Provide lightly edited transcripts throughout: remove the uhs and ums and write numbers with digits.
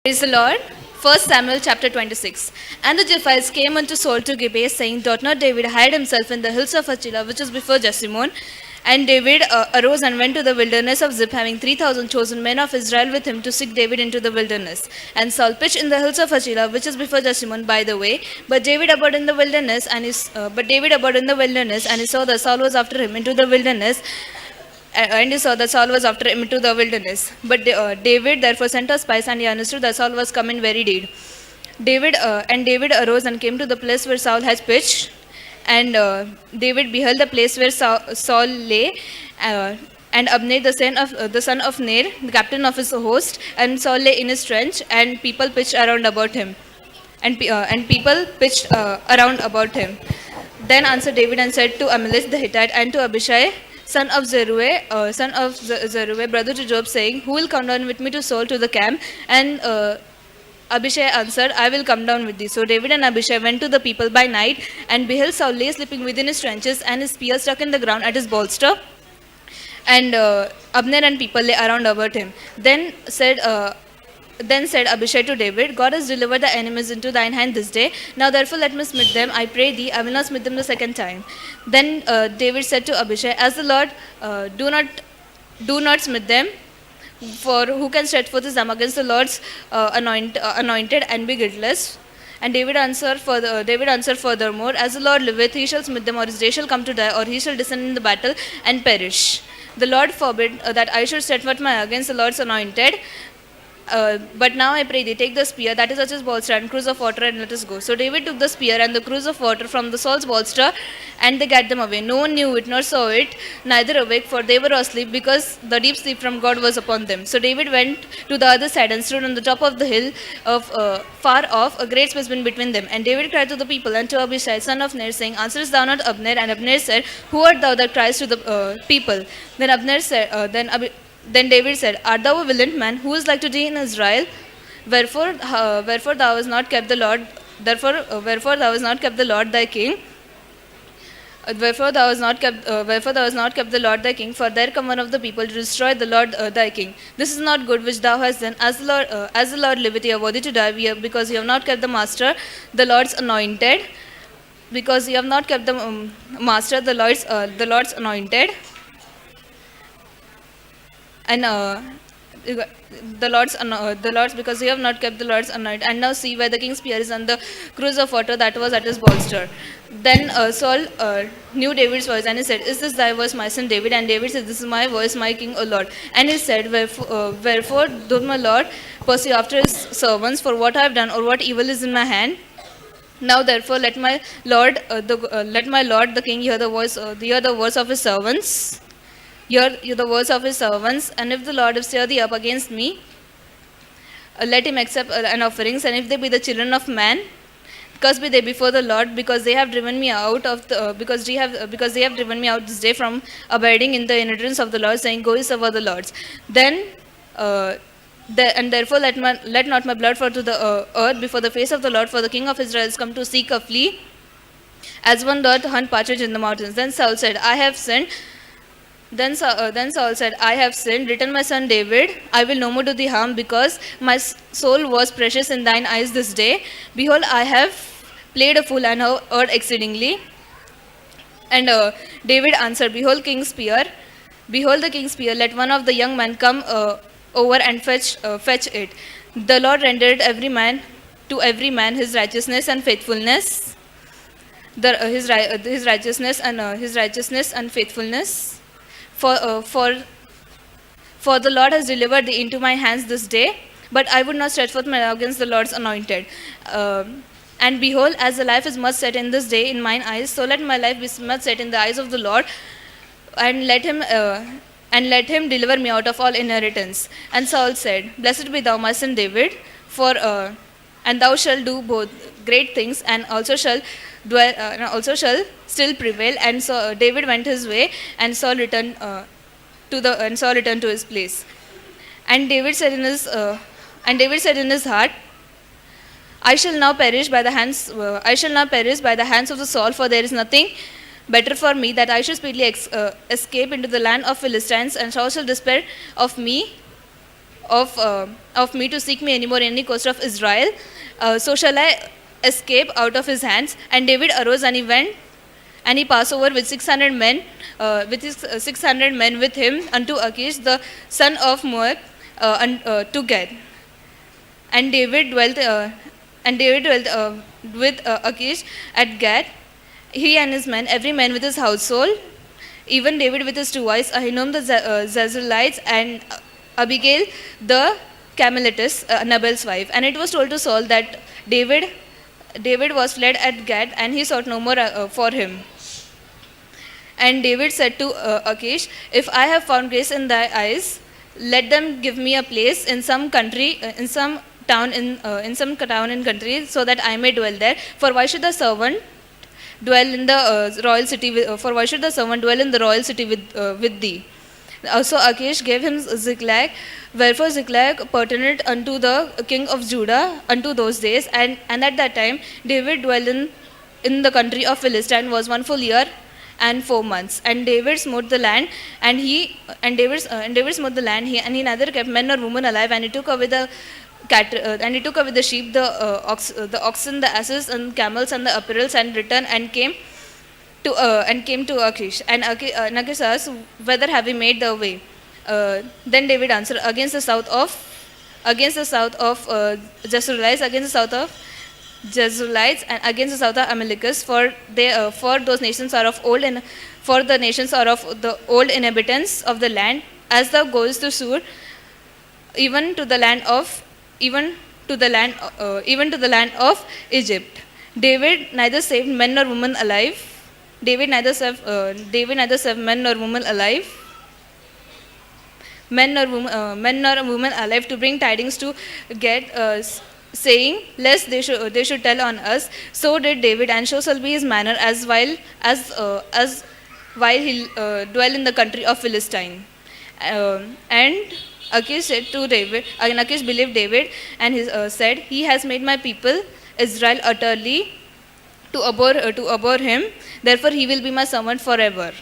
Praise the Lord. 1 Samuel chapter 26. And the Ziphites came unto Saul to Gibeah, saying, Doth not David hide himself in the hills of Hachilah, which is before Jeshimon? And David arose and went to the wilderness of Ziph, having 3,000 chosen men of Israel with him to seek David into the wilderness. And Saul pitched in the hills of Hachilah, which is before Jeshimon, by the way. But David abode in the wilderness, and he saw that Saul was after him into the wilderness. And he saw that Saul was after him into the wilderness. But David therefore sent a spies, and he understood that Saul was come in very deed. David arose and came to the place where Saul had pitched. And David beheld the place where Saul lay, and Abner the son of Ner, the captain of his host, and Saul lay in his trench, and people pitched around about him. And people pitched around about him. Then answered David and said to Ahimelech the Hittite and to Abishai, son of Zeruiah, brother to Joab, saying, Who will come down with me to Saul to the camp? And Abishai answered, I will come down with thee. So David and Abishai went to the people by night, and beheld Saul lay sleeping within his trenches, and his spear stuck in the ground at his bolster. And Abner and people lay around about him. Then said Abishai to David, God has delivered the enemies into thine hand this day. Now therefore let me smite them, I pray thee, I will not smite them the second time. Then David said to Abishai, As the Lord, do not smite them, for who can stretch forth his arm against the Lord's anointed and be guiltless? And David answered furthermore, As the Lord liveth, he shall smite them, or his day shall come to die, or he shall descend in the battle and perish. The Lord forbid that I should stretch forth my hand against the Lord's anointed. But now I pray thee, take the spear that is at his bolster and cruse of water, and let us go. So David took the spear and the cruse of water from the Saul's bolster, and they gat them away. No one knew it nor saw it, neither awake, for they were asleep, because the deep sleep from God was upon them. So David went to the other side and stood on the top of the hill of far off, a great space between them. And David cried to the people and to Abishai, son of Ner, saying, Answerest thou not Abner? And Abner said, Who art thou that criest to the people? Then David said, Art thou a villain man? Who is like to thee in Israel? Wherefore thou hast not kept the Lord, wherefore thou hast not kept the Lord thy king? Wherefore thou hast not kept the Lord thy king, for there come one of the people to destroy the Lord thy king. This is not good which thou hast done. As the Lord liveth, ye are worthy to die, because ye have not kept the master, the Lord's anointed. Because ye have not kept the master, the Lord's anointed. And because you have not kept the Lord's anointed. And now see where the king's spear is, and the cruse of water that was at his bolster. Then Saul knew David's voice, and he said, Is this thy voice, my son David? And David said, This is my voice, my king, O Lord. And he said, Wherefore doth my Lord pursue after his servants, for what I have done, or what evil is in my hand? Now therefore let my Lord the king hear the words of his servants. Hear the words of his servants, and if the Lord stir thee up against me, let him accept an offerings, and if they be the children of man, cursed be they before the Lord, because they have driven me out because they have driven me out this day from abiding in the inheritance of the Lord, saying, Go ye serve the Lords. Then and therefore let not my blood fall to the earth before the face of the Lord, for the king of Israel is come to seek a flea, as one doth hunt partridge in the mountains. Then Saul said, I have sinned. Then Saul said, I have sinned, written my son David, I will no more do thee harm, because my soul was precious in thine eyes this day. Behold, I have played a fool and have erred exceedingly. And David answered, Behold the king's spear, let one of the young men come over and fetch it. The Lord rendered to every man his righteousness and faithfulness, his righteousness and faithfulness. For the Lord has delivered thee into my hands this day, but I would not stretch forth my hand against the Lord's anointed. And behold, as the life is much set in this day in mine eyes, so let my life be much set in the eyes of the Lord, and let him deliver me out of all inheritance. And Saul said, Blessed be thou, my son David, and thou shalt do both great things, and also shall still prevail. And so David went his way, and Saul returned to his place. And David said in his heart, I shall now perish by the hands of the Saul, for there is nothing better for me that I should speedily escape into the land of Philistines, and Saul shall despair of me of me to seek me anymore in any coast of Israel. So shall I escape out of his hands? And David arose and he went and he passed over with 600 men, with his 600 men with him unto Achish the son of Moab, to Gath. And David dwelt, with Achish at Gath, he and his men, every man with his household, even David with his two wives, Ahinoam the Jezreelites, and Abigail the Carmelitess, Nabal's wife. And it was told to Saul that David was fled at Gath, and he sought no more for him. And David said to Achish, if I have found grace in thy eyes, let them give me a place in some country, in some town in country, so that I may dwell there. For why should the servant dwell in the royal city? For why should the servant dwell in the royal city with thee? Also Achish gave him Ziklag, wherefore Ziklag pertinent unto the king of Judah unto those days. And at that time David dwelled in the country of Philistine was 1 full year and 4 months. And David smote the land, and David smote the land, and he neither kept men nor women alive, and he took away the and he took away the sheep, the oxen, the asses, and camels, and the apparels, and returned and came to Achish. And Achish asked, whether have we made the way? Then David answered, against the south of Jezreelites, against the south of Jezreelites, and against the south of Amalekites, for those nations are of old, and for the nations are of the old inhabitants of the land, as thou goest to Sur, even to the land of Egypt. David neither saved men nor women alive. David neither saved men nor women alive. Men nor women alive, to bring tidings to Gath, saying, lest they should tell on us. So did David, and so shall be his manner as while he dwell in the country of Philistine. And Achish said to David, and Achish believed David, and he said, he has made my people Israel utterly to abhor him. Therefore he will be my servant forever.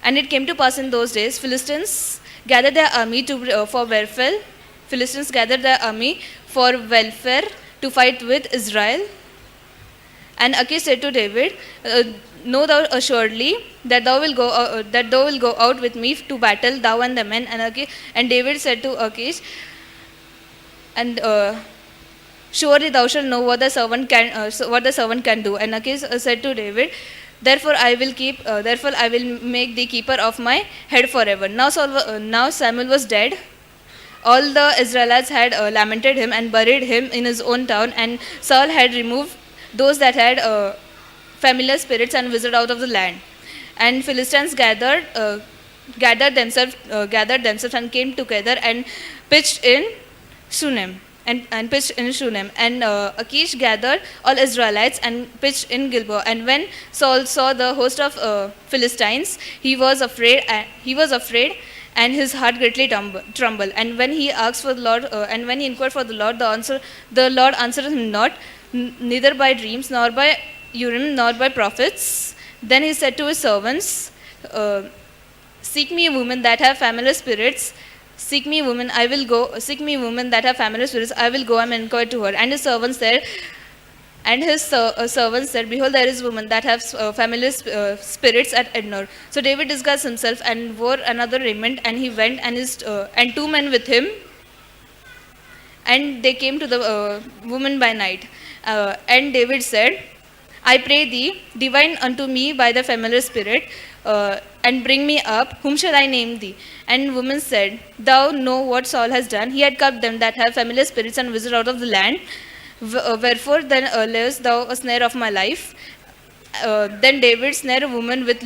And it came to pass in those days, Philistines gathered their army for welfare. Philistines gathered their army for welfare to fight with Israel. And Achish said to David, know thou assuredly that thou will go out with me to battle, thou and the men. And David said to Achish, and surely thou shalt know what the servant can do. And Achish said to David, therefore I will make thee keeper of my head forever. Now Samuel was dead. All the Israelites had lamented him and buried him in his own town, and Saul had removed those that had familiar spirits and wizard out of the land. And Philistines gathered themselves and came together and pitched in Shunem. And Achish gathered all Israelites and pitched in Gilboa. And when Saul saw the host of Philistines, he was afraid, and his heart greatly trembled. And when he asked for the Lord, and when he inquired for the Lord, the Lord answered him not, neither by dreams, nor by Urim, nor by prophets. Then he said to his servants, seek me women that have familiar spirits. Seek me women that have familiar spirits. I will go and inquire to her. And his servants said, behold, there is woman that have familiar spirits at Ednor. So David disguised himself and wore another raiment, and he went, and 2 men with him. And they came to the woman by night. And David said, I pray thee, divine unto me by the familiar spirit, and bring me up. Whom shall I name thee? And woman said, thou know what Saul has done. He had cut them that have familiar spirits and wizard out of the land. Wherefore then layest thou a snare of my life? Then David snare a woman with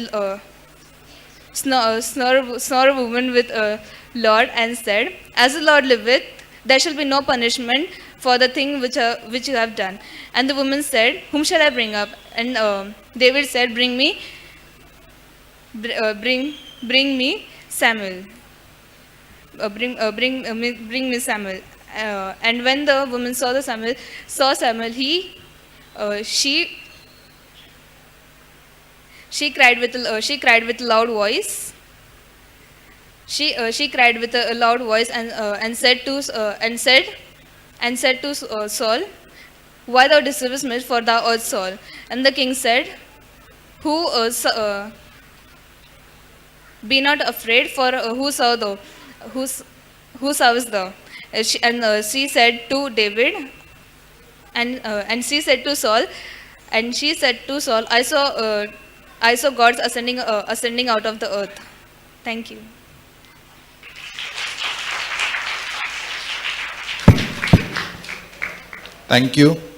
Lord, and said, as the Lord liveth, there shall be no punishment for the thing which you have done. And the woman said, whom shall I bring up? And David said, bring me Samuel. Bring me Samuel. And when the woman saw Samuel, she cried with a loud voice. She cried with a loud voice and said to Saul, "Why thou deceivest me, for thou art Saul?" And the king said, "Who be not afraid, for who serve thou? Who's, who servest thou?" She said to David, and she said to Saul, I saw gods ascending out of the earth. Thank you. Thank you.